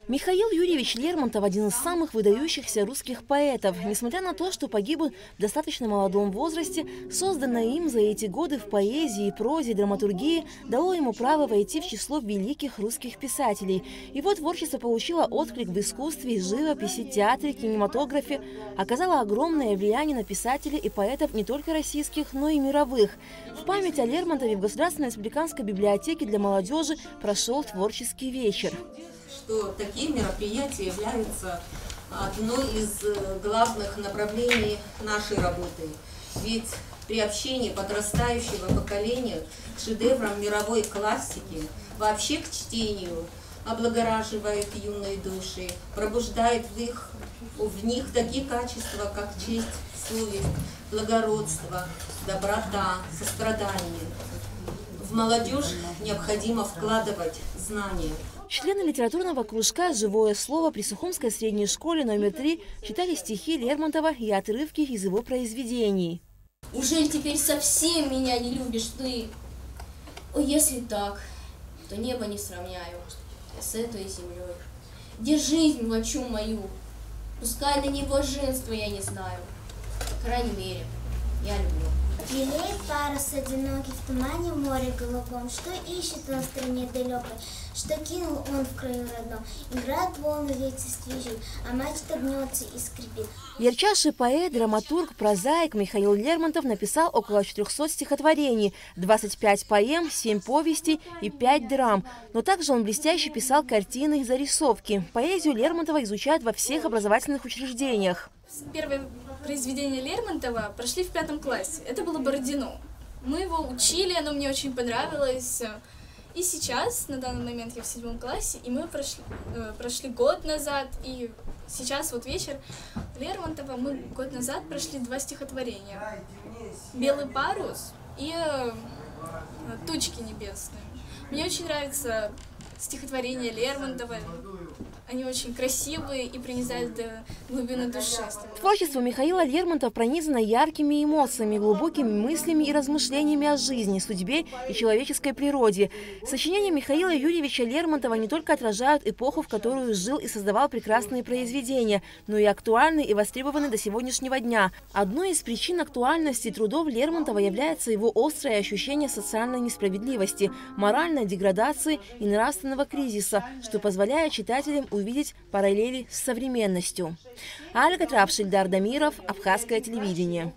Михаил Юрьевич Лермонтов – один из самых выдающихся русских поэтов. Несмотря на то, что погиб в достаточно молодом возрасте, созданное им за эти годы в поэзии, прозе, драматургии дало ему право войти в число великих русских писателей. Его творчество получило отклик в искусстве, живописи, театре, кинематографе, оказало огромное влияние на писателей и поэтов не только российских, но и мировых. В память о Лермонтове в Государственной республиканской библиотеке для молодежи прошел творческий вечер. Что такие мероприятия являются одной из главных направлений нашей работы. Ведь приобщение подрастающего поколения к шедеврам мировой классики, вообще к чтению, облагораживает юные души, пробуждает в них такие качества, как честь, совесть, благородство, доброта, сострадание. В молодежь необходимо вкладывать знания. Члены литературного кружка «Живое слово» при Сухумской средней школе номер 3 читали стихи Лермонтова и отрывки из его произведений. Ужель теперь совсем меня не любишь ты? О, если так, то небо не сравняю с этой землей. Где жизнь мочу мою? Пускай на него женства я не знаю. По крайней мере, я люблю. Белеет парус одинокий в тумане в море голубом. Что ищет он в стране далекой? Что кинул он в краю родном? Играют волны, ветер стрижет, а мачта гнется и скрипит. Ярчайший поэт, драматург, прозаик Михаил Лермонтов написал около 400 стихотворений, 25 поэм, 7 повестей и 5 драм. Но также он блестяще писал картины и зарисовки. Поэзию Лермонтова изучают во всех образовательных учреждениях. Первое произведение Лермонтова прошли в 5 классе. Это было «Бородино». Мы его учили, оно мне очень понравилось. И сейчас, на данный момент, я в 7 классе, и мы прошли год назад, и сейчас вот вечер Лермонтова, мы год назад прошли 2 стихотворения. «Белый парус» и «Тучки небесные». Мне очень нравится стихотворения Лермонтова. Они очень красивые и проникают до глубины души. Творчество Михаила Лермонтова пронизано яркими эмоциями, глубокими мыслями и размышлениями о жизни, судьбе и человеческой природе. Сочинения Михаила Юрьевича Лермонтова не только отражают эпоху, в которую жил и создавал прекрасные произведения, но и актуальны и востребованы до сегодняшнего дня. Одной из причин актуальности трудов Лермонтова является его острое ощущение социальной несправедливости, моральной деградации и нравственного кризиса, что позволяет читателям увидеть параллели с современностью. Альга Трапшильдар Дамиров, Абхазское телевидение.